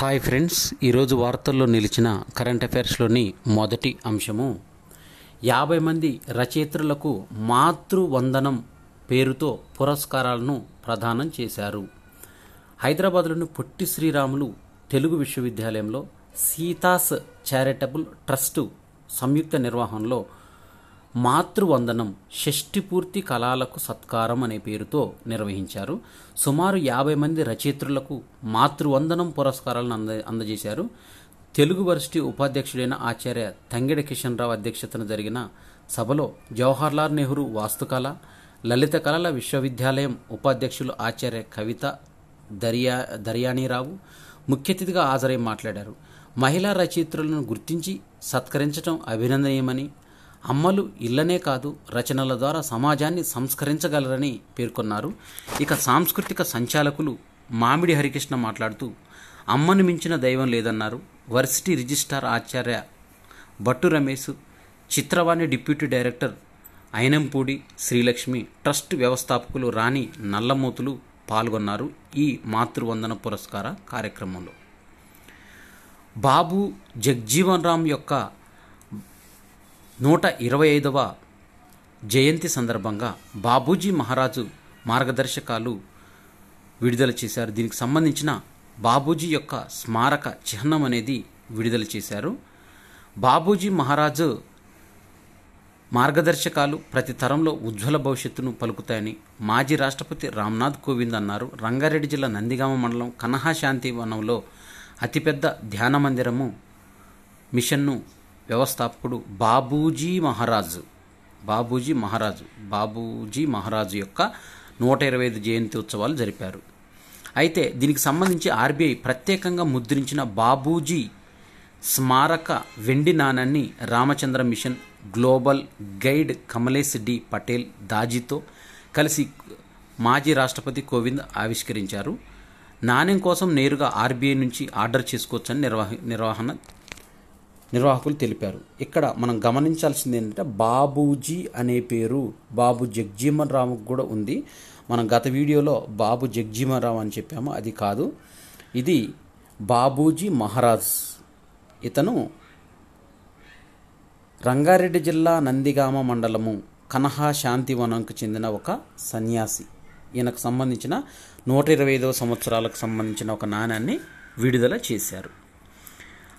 Hi friends, ఈరోజు వార్తల్లో నిలిచిన కరెంట్ అఫైర్స్లోని మొదటి అంశము 50 మంది రచయిత్రులకు మాతృవందనం పేరుతో పురస్కారాలను ప్రదానం చేశారు. హైదరాబాద్లోని పొట్టి శ్రీరాములు తెలుగు విశ్వవిద్యాలయంలో సీతాస్ చారిటబుల్ ట్రస్టు సంయుక్త నిర్వహణలో మాతృవందనం షష్ఠిపూర్తి కళాలకు సత్కారం అనే పేరుతో నిర్వహించారు. సుమారు 50 మంది రచయిత్రులకు మాతృవందనం పురస్కారాలను అందజేశారు. తెలుగు వర్సిటీ ఉపాధ్యక్షుడైన ఆచార్య తంగెడ కిషన్ రావు అధ్యక్షతన జరిగిన సభలో జవహర్లాల్ నెహ్రూ వాస్తుకళ, లలిత కళల విశ్వవిద్యాలయం ఉపాధ్యక్షులు ఆచార్య కవిత దర్యానీరావు ముఖ్య అతిథిగా హాజరై మాట్లాడారు. మహిళా రచయిత్రులను గుర్తించి సత్కరించడం అభినందనీయమని, అమ్మలు ఇళ్లనే కాదు రచనల ద్వారా సమాజాన్ని సంస్కరించగలరని పేర్కొన్నారు. ఇక సాంస్కృతిక సంచాలకులు మామిడి హరికృష్ణ మాట్లాడుతూ అమ్మను మించిన దైవం లేదన్నారు. Varsity registrar Acharya Bhattu Ramesh, Chitravani deputy director Ayinampudi Srilakshmi, trust వ్యవస్థాపకులు రాణి నల్లమూతులు పాల్గొన్నారు. ఈ మాతృవందన పురస్కార కార్యక్రమంలో బాబు జగ్జీవన్ రామ్ యొక్క 125వ జయంతి సందర్భంగా బాబూజీ మహారాజు మార్గదర్శకాలు విడుదల చేశారు. దీనికి సంబంధించిన బాబూజీ యొక్క స్మారక చిహ్నం అనేది విడుదల చేశారు. బాబూజీ మహారాజు మార్గదర్శకాలు ప్రతి తరంలో ఉజ్వల భవిష్యత్తును పలుకుతాయని మాజీ రాష్ట్రపతి రామ్నాథ్ కోవింద్ అన్నారు. రంగారెడ్డి జిల్లా నందిగామ మండలం కన్హా శాంతి వనంలో అతిపెద్ద ధ్యాన మందిరము మిషన్ను వ్యవస్థాపకుడు బాబూజీ మహారాజు యొక్క 125 జయంతి ఉత్సవాలు జరిపారు. అయితే దీనికి సంబంధించి ఆర్బీఐ ప్రత్యేకంగా ముద్రించిన బాబూజీ స్మారక వెండి నాణాన్ని Ramachandra mission global guide Kamlesh D Patel దాజీతో కలిసి మాజీ రాష్ట్రపతి కోవింద్ ఆవిష్కరించారు. నాణ్యం కోసం నేరుగా ఆర్బీఐ నుంచి ఆర్డర్ చేసుకోవచ్చని నిర్వాహకులు తెలిపారు. ఇక్కడ మనం గమనించాల్సింది ఏంటంటే బాబూజీ అనే పేరు బాబు జగ్జీవన్ రాముకు కూడా ఉంది. మనం గత వీడియోలో బాబు జగ్జీవన్ రావు అని చెప్పాము, అది కాదు, ఇది బాబూజీ మహారాజ్. ఇతను రంగారెడ్డి జిల్లా నందిగామ మండలము కన్హా శాంతివనంకు చెందిన ఒక సన్యాసి. ఈయనకు సంబంధించిన 125వ సంవత్సరాలకు సంబంధించిన ఒక నాణ్యాన్ని విడుదల చేశారు.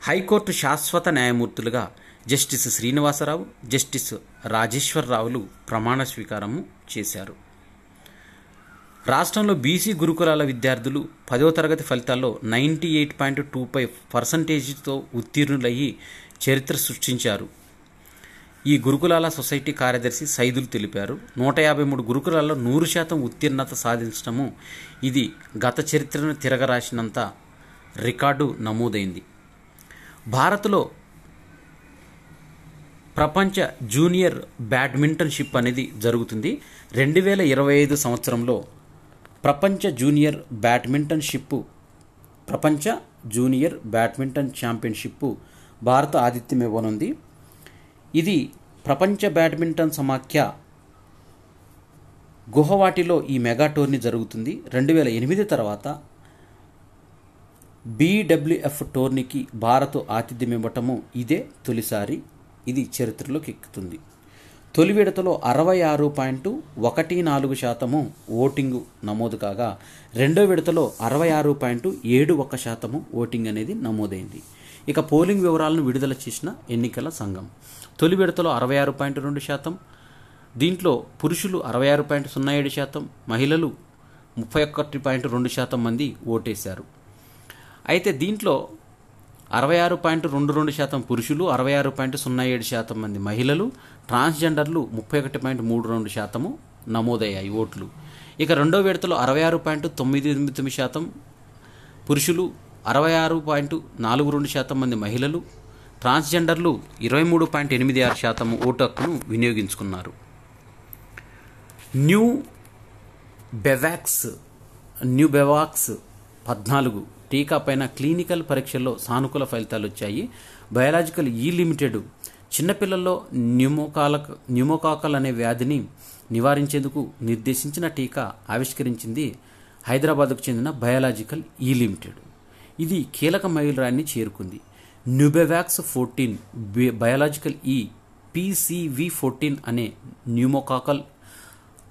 హైకోర్టు శాశ్వత న్యాయమూర్తులుగా జస్టిస్ శ్రీనివాసరావు, జస్టిస్ రాజేశ్వరరావులు ప్రమాణ స్వీకారము చేశారు. రాష్ట్రంలో బీసీ గురుకులాల విద్యార్థులు 10వ తరగతి ఫలితాల్లో 98.25% ఉత్తీర్ణులయ్యి చరిత్ర సృష్టించారు. ఈ గురుకులాల సొసైటీ కార్యదర్శి సైదులు తెలిపారు. 153 గురుకులాల్లో 100% ఉత్తీర్ణత సాధించడము ఇది గత చరిత్రను తిరగరాసినంత రికార్డు నమోదైంది. భారత్లో ప్రపంచ జూనియర్ బ్యాడ్మింటన్ షిప్ అనేది జరుగుతుంది. 2025 సంవత్సరంలో ప్రపంచ జూనియర్ బ్యాడ్మింటన్ ఛాంపియన్షిప్ భారత ఆతిథ్యం ఇవ్వనుంది. ఇది ప్రపంచ బ్యాడ్మింటన్ సమాఖ్య గుహవాటిలో ఈ మెగా టోర్నీ జరుగుతుంది. 2008 తర్వాత BWF టోర్నీకి భారత్ ఆతిథ్యం ఇవ్వటము ఇదే తొలిసారి. ఇది చరిత్రలోకి ఎక్కుతుంది. తొలి విడతలో 66.14% ఓటింగు నమోదు కాగా రెండో విడతలో 66.71% ఓటింగ్ అనేది నమోదైంది. ఇక పోలింగ్ వివరాలను విడుదల చేసిన ఎన్నికల సంఘం తొలి విడతలో 66.2%, దీంట్లో పురుషులు 66.07%, మహిళలు 31.2% మంది ఓటేశారు. అయితే దీంట్లో 66.22% పురుషులు, 66.07% మంది మహిళలు, ట్రాన్స్జెండర్లు 31.32% నమోదయ్యాయి ఓట్లు. ఇక రెండో విడతలో 66.99% పురుషులు, 66.42% మంది మహిళలు, ట్రాన్స్జెండర్లు 23.86% ఓటు హక్కును వినియోగించుకున్నారు. న్యూ బెవాక్స్ 14 టీకా పైన క్లినికల్ పరీక్షల్లో సానుకూల ఫలితాలు వచ్చాయి. బయాలజికల్ లిమిటెడ్ చిన్నపిల్లల్లో న్యూమోకాకల్ అనే వ్యాధిని నివారించేందుకు నిర్దేశించిన టీకా ఆవిష్కరించింది హైదరాబాద్కు చెందిన బయాలజికల్ లిమిటెడ్. ఇది కీలక మైలురాయిని చేరుకుంది. న్యూబెవాక్స్ 14 బయాలజికల్ PCV14 అనే న్యూమోకాకల్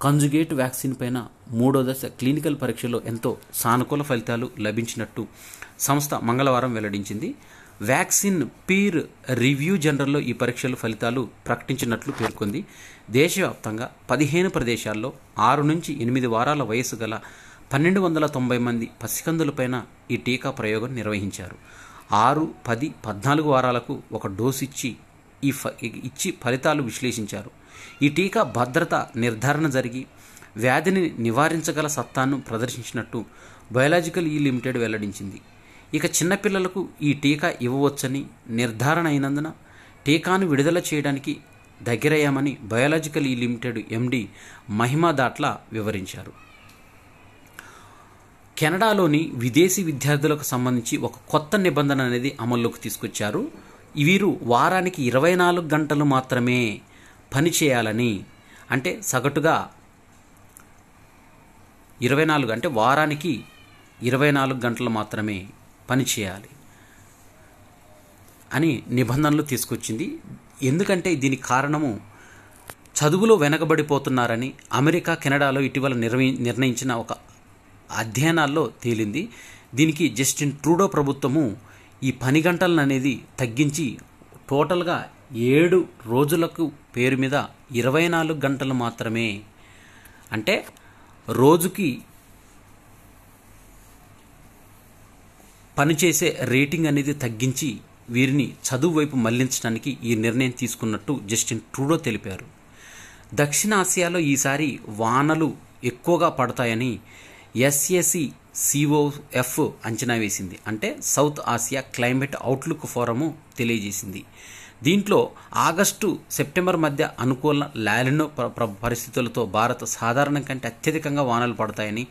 కంజుగేట్ వ్యాక్సిన్ పైన 3వ దశ క్లినికల్ పరీక్షలో ఎంతో సానుకూల ఫలితాలు లభించినట్టు సంస్థ మంగళవారం వెల్లడించింది. వ్యాక్సిన్ పీర్ రివ్యూ జర్నల్లో ఈ పరీక్షల ఫలితాలు ప్రకటించినట్లు పేర్కొంది. దేశవ్యాప్తంగా 15 ప్రదేశాల్లో 6 నుంచి 8 వారాల వయసు గల 1290 మంది పసికందులపైన ఈ టీకా ప్రయోగం నిర్వహించారు. 6, 10, 14 వారాలకు ఒక డోసు ఇచ్చి ఫలితాలు విశ్లేషించారు. ఈ టీకా భద్రత నిర్ధారణ జరిగి వ్యాధిని నివారించగల సత్తాను ప్రదర్శించినట్టు బయాలజికల్ లిమిటెడ్ వెల్లడించింది. ఇక చిన్నపిల్లలకు ఈ టీకా ఇవ్వవచ్చని నిర్ధారణ అయినందున టీకాను విడుదల చేయడానికి దగ్గరయ్యామని బయాలజికల్ లిమిటెడ్ MD మహిమా దాట్ల వివరించారు. కెనడాలోని విదేశీ విద్యార్థులకు సంబంధించి ఒక కొత్త నిబంధన అనేది అమల్లోకి తీసుకొచ్చారు. వీరు వారానికి 24 గంటలు మాత్రమే పని చేయాలని, అంటే సగటుగా 24 అంటే వారానికి 24 గంటలు మాత్రమే పని చేయాలి అని నిబంధనలు తీసుకొచ్చింది. ఎందుకంటే దీనికి కారణము చదువులో వెనకబడిపోతున్నారని అమెరికా, కెనడాలో ఇటీవల నిర్ణయించిన ఒక అధ్యయనాల్లో తేలింది. దీనికి జస్టిన్ ట్రూడో ప్రభుత్వము ఈ పని గంటలను అనేది తగ్గించి టోటల్గా 7 రోజులకు పేరు మీద 24 గంటలు మాత్రమే, అంటే రోజుకి పనిచేసే రేటింగ్ అనేది తగ్గించి వీరిని చదువు వైపు మళ్లించడానికి ఈ నిర్ణయం తీసుకున్నట్టు జస్టిన్ ట్రూడో తెలిపారు. దక్షిణాసియాలో ఈసారి వానలు ఎక్కువగా పడతాయని SACCOF అంచనా వేసింది. అంటే south Asia climate outlook forum తెలియజేసింది. దీంట్లో ఆగస్టు, సెప్టెంబర్ మధ్య అనుకూల లాలినో పరిస్థితులతో భారత్ సాధారణం కంటే అత్యధికంగా వానలు పడతాయని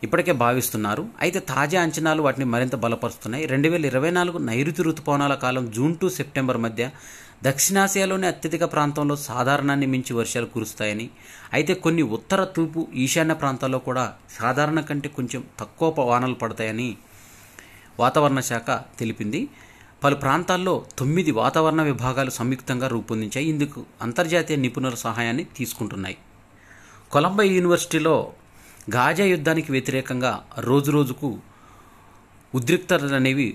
ఇప్పటికే భావిస్తున్నారు. అయితే తాజా అంచనాలు వాటిని మరింత బలపరుస్తున్నాయి. 2024 నైరుతి రుతుపవనాల కాలం జూన్ టు సెప్టెంబర్ మధ్య దక్షిణాసియాలోని అత్యధిక ప్రాంతంలో సాధారణాన్ని మించి వర్షాలు కురుస్తాయని, అయితే కొన్ని ఉత్తర, తూర్పు, ఈశాన్య ప్రాంతాల్లో కూడా సాధారణ కంటే కొంచెం తక్కువ వానలు పడతాయని వాతావరణ శాఖ తెలిపింది. పలు ప్రాంతాల్లో 9 వాతావరణ విభాగాలు సంయుక్తంగా రూపొందించాయి. ఇందుకు అంతర్జాతీయ నిపుణుల సహాయాన్ని తీసుకుంటున్నాయి. కొలంబియా యూనివర్సిటీలో గాజా యుద్ధానికి వ్యతిరేకంగా రోజురోజుకు ఉద్రిక్తతలు అనేవి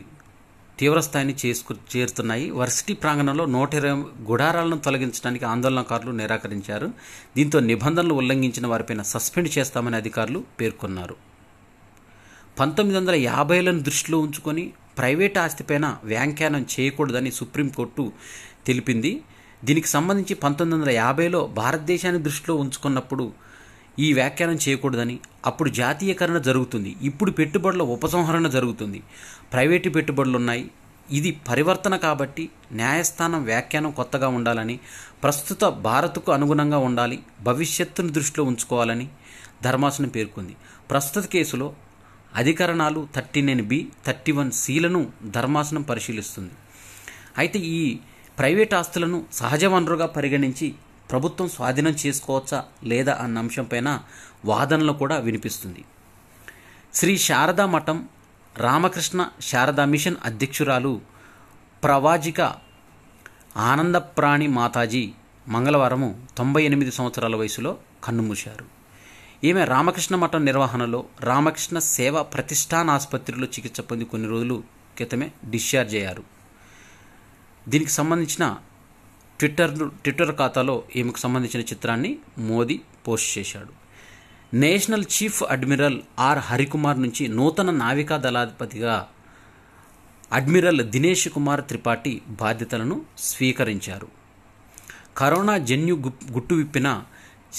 తీవ్రస్థాయిని చేరుతున్నాయి. వర్సిటీ ప్రాంగణంలో 120 గుడారాలను తొలగించడానికి ఆందోళనకారులు నిరాకరించారు. దీంతో నిబంధనలు ఉల్లంఘించిన వారిపైన సస్పెండ్ చేస్తామని అధికారులు పేర్కొన్నారు. 1950లను దృష్టిలో ఉంచుకొని ప్రైవేట్ ఆస్తిపైన వ్యాఖ్యానం చేయకూడదని సుప్రీంకోర్టు తెలిపింది. దీనికి సంబంధించి 1950లో భారతదేశాన్ని దృష్టిలో ఉంచుకున్నప్పుడు ఈ వ్యాఖ్యానం చేయకూడదని, అప్పుడు జాతీయకరణ జరుగుతుంది, ఇప్పుడు పెట్టుబడుల ఉపసంహరణ జరుగుతుంది, ప్రైవేటు పెట్టుబడులు ఉన్నాయి, ఇది పరివర్తన కాబట్టి న్యాయస్థానం వ్యాఖ్యానం కొత్తగా ఉండాలని, ప్రస్తుత భారత్కు అనుగుణంగా ఉండాలి, భవిష్యత్తును దృష్టిలో ఉంచుకోవాలని ధర్మాసనం పేర్కొంది. ప్రస్తుత కేసులో అధికరణాలు 39B, 31Cలను ధర్మాసనం పరిశీలిస్తుంది. అయితే ఈ ప్రైవేట్ ఆస్తులను సహజ వనరుగా పరిగణించి ప్రభుత్వం స్వాధీనం చేసుకోవచ్చా లేదా అన్న అంశంపైన వాదనలు కూడా వినిపిస్తుంది. శ్రీ శారదా మఠం రామకృష్ణ శారదా మిషన్ అధ్యక్షురాలు ప్రవాజిక ఆనందప్రాణి మాతాజీ మంగళవారము 98 సంవత్సరాల వయసులో కన్నుమూశారు. ఈమె రామకృష్ణ మఠం నిర్వహణలో రామకృష్ణ సేవ ప్రతిష్టాన ఆసుపత్రిలో చికిత్స పొంది కొన్ని రోజులు క్రితమే డిశ్చార్జ్ అయ్యారు. దీనికి సంబంధించిన ట్విట్టర్ ఖాతాలో ఈమెకు సంబంధించిన చిత్రాన్ని మోదీ పోస్ట్ చేశాడు. National chief admiral R Harikumar నుంచి నూతన నావికా దళాధిపతిగా అడ్మిరల్ దినేష్ కుమార్ త్రిపాఠి బాధ్యతలను స్వీకరించారు. కరోనా జన్యు గుట్టు విప్పిన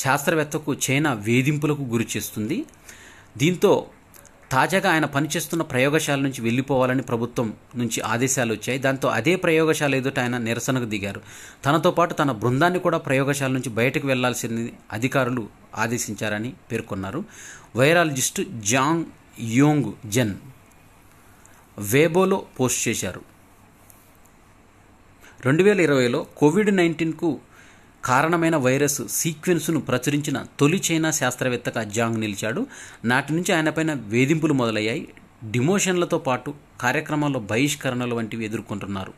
శాస్త్రవేత్తకు చైనా వేధింపులకు గురి చేస్తుంది. దీంతో తాజాగా ఆయన పనిచేస్తున్న ప్రయోగశాల నుంచి వెళ్ళిపోవాలని ప్రభుత్వం నుంచి ఆదేశాలు వచ్చాయి. దాంతో అదే ప్రయోగశాల ఎదుట ఆయన నిరసనకు దిగారు. తనతో పాటు తన బృందాన్ని కూడా ప్రయోగశాల నుంచి బయటకు వెళ్లాల్సింది అధికారులు ఆదేశించారని పేర్కొన్నారు. వైరాలజిస్టు జాంగ్ యోంగ్ జెన్ వేబోలో పోస్ట్ చేశారు. 2020లో కోవిడ్-19కు కారణమైన వైరస్ సీక్వెన్స్ను ప్రచురించిన తొలి చైనా శాస్త్రవేత్తగా జాంగ్ నిలిచాడు. నాటి నుంచి ఆయనపైన వేధింపులు మొదలయ్యాయి. డిమోషన్లతో పాటు కార్యక్రమాల్లో బహిష్కరణలు వంటివి ఎదుర్కొంటున్నారు.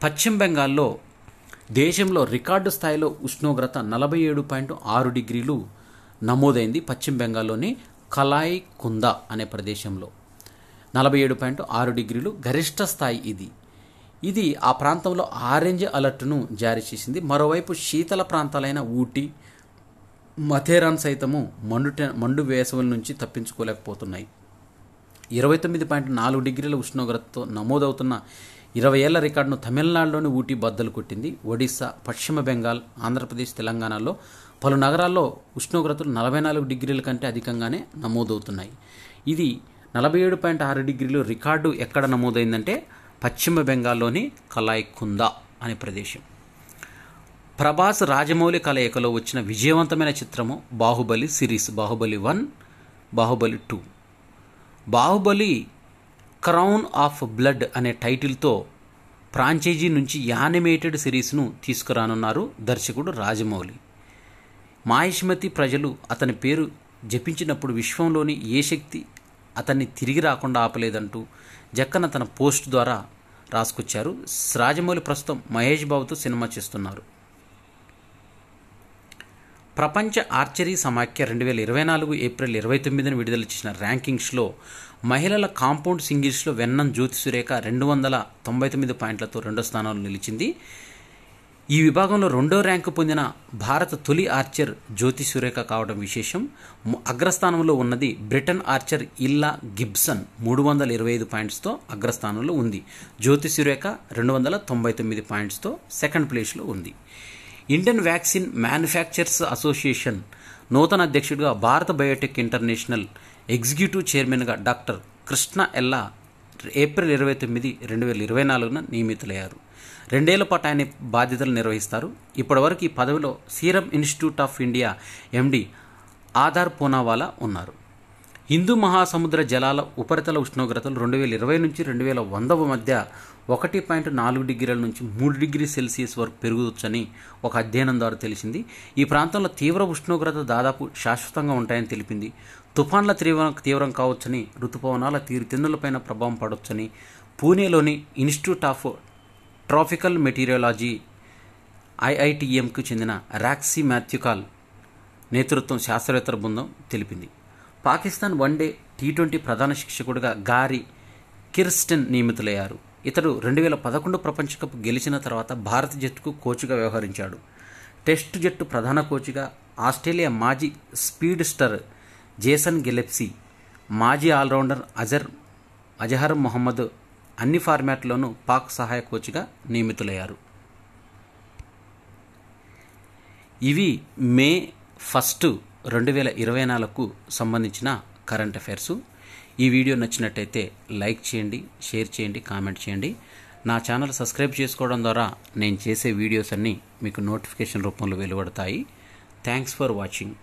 పశ్చిమ బెంగాల్లో దేశంలో రికార్డు స్థాయిలో ఉష్ణోగ్రత 47.6 డిగ్రీలు నమోదైంది. పశ్చిమ బెంగాల్లోని కలాయి కుందా అనే ప్రదేశంలో 47.6 డిగ్రీలు గరిష్ట స్థాయి. ఇది ఆ ప్రాంతంలో ఆరెంజ్ అలర్ట్ను జారీ చేసింది. మరోవైపు శీతల ప్రాంతాలైన ఊటీ, మథేరాన్ సైతము మండు వేసవుల నుంచి తప్పించుకోలేకపోతున్నాయి. 29.4 డిగ్రీల ఉష్ణోగ్రతతో నమోదవుతున్న 20 ఏళ్ల రికార్డును తమిళనాడులోని ఊటీ బద్దలు కొట్టింది. ఒడిశా, పశ్చిమ బెంగాల్, ఆంధ్రప్రదేశ్, తెలంగాణలో పలు నగరాల్లో ఉష్ణోగ్రతలు 44 డిగ్రీల కంటే అధికంగానే నమోదవుతున్నాయి. ఇది 47.6 డిగ్రీలు రికార్డు ఎక్కడ నమోదైందంటే పశ్చిమ బెంగాల్లోని కలాయి కుందా అనే ప్రదేశం. ప్రభాస్ రాజమౌళి కలయికలో వచ్చిన విజయవంతమైన చిత్రము Baahubali series. Baahubali 1, Baahubali 2. Baahubali crown of blood అనే టైటిల్తో ఫ్రాంచైజీ నుంచి యానిమేటెడ్ సిరీస్ను తీసుకురానున్నారు దర్శకుడు రాజమౌళి. మాహిష్మతి ప్రజలు అతని పేరు జపించినప్పుడు విశ్వంలోని ఏ శక్తి అతన్ని తిరిగి రాకుండా ఆపలేదంటూ జక్కన తన పోస్ట్ ద్వారా రాసుకొచ్చారు. రాజమౌళి ప్రస్తుతం మహేష్ బాబుతో సినిమా చేస్తున్నారు. ప్రపంచ ఆర్చరీ సమాఖ్య 2024 ఏప్రిల్ 29న విడుదల చేసిన ర్యాంకింగ్స్లో మహిళల కాంపౌండ్ సింగిల్స్లో వెన్నం జ్యోతి సురేఖ 299 పాయింట్లతో రెండో స్థానంలో నిలిచింది. ఈ విభాగంలో రెండో ర్యాంకు పొందిన భారత తొలి ఆర్చర్ జ్యోతి సురేఖ కావడం విశేషం. అగ్రస్థానంలో ఉన్నది బ్రిటన్ ఆర్చర్ ఇల్లా గిబ్సన్ 325 పాయింట్స్తో అగ్రస్థానంలో ఉంది. జ్యోతి సురేఖ 299 పాయింట్స్తో సెకండ్ ప్లేస్లో ఉంది. ఇండియన్ వ్యాక్సిన్ మ్యానుఫ్యాక్చరర్స్ అసోసియేషన్ నూతన అధ్యక్షుడిగా భారత బయోటెక్ ఇంటర్నేషనల్ ఎగ్జిక్యూటివ్ చైర్మన్గా డాక్టర్ కృష్ణ ఎల్లా ఏప్రిల్ 29, 2024న నియమితులయ్యారు. 2 ఏళ్ల పాటు ఆయన బాధ్యతలు నిర్వహిస్తారు. ఇప్పటివరకు ఈ పదవిలో సీరం ఇన్స్టిట్యూట్ ఆఫ్ ఇండియా ఎండి ఆధార్ పూనావాలా ఉన్నారు. హిందూ మహాసముద్ర జలాల ఉపరితల ఉష్ణోగ్రతలు 2020 నుంచి 2100 మధ్య 1.4 డిగ్రీల నుంచి 3 డిగ్రీ సెల్సియస్ వరకు పెరగవచ్చని ఒక అధ్యయనం ద్వారా తెలిసింది. ఈ ప్రాంతంలో తీవ్ర ఉష్ణోగ్రత దాదాపు శాశ్వతంగా ఉంటాయని తెలిపింది. తుఫాన్ల తీవ్రం కావచ్చని, ఋతుపవనాల తీరుతెన్నులపైన ప్రభావం పడవచ్చని పూణేలోని ఇన్స్టిట్యూట్ ఆఫ్ ట్రాపికల్ మెటీరియాలజీ IITMకు చెందిన రాక్సీ మాథ్యూకాల్ నేతృత్వం శాస్త్రవేత్తల బృందం తెలిపింది. పాకిస్తాన్ వన్డే T20 ప్రధాన శిక్షకుడిగా గారీ కిర్స్టెన్ నియమితులయ్యారు. ఇతడు 2011 ప్రపంచ కప్ గెలిచిన తర్వాత భారత జట్టుకు కోచ్గా వ్యవహరించాడు. టెస్టు జట్టు ప్రధాన కోచ్గా ఆస్ట్రేలియా మాజీ స్పీడ్ స్టర్ జేసన్ గెలెప్సీ, మాజీ ఆల్రౌండర్ అజహర్ మొహమ్మద్ అన్ని ఫార్మాట్లోనూ పాక్ సహాయ కోచ్గా నియమితులయ్యారు. ఇవి మే 1, 2024కు సంబంధించిన కరెంట్ అఫైర్సు. ఈ వీడియో నచ్చినట్టయితే లైక్ చేయండి, షేర్ చేయండి, కామెంట్ చేయండి. నా ఛానల్ సబ్స్క్రైబ్ చేసుకోవడం ద్వారా నేను చేసే వీడియోస్ అన్నీ మీకు నోటిఫికేషన్ రూపంలో వెలువడతాయి. Thanks for watching.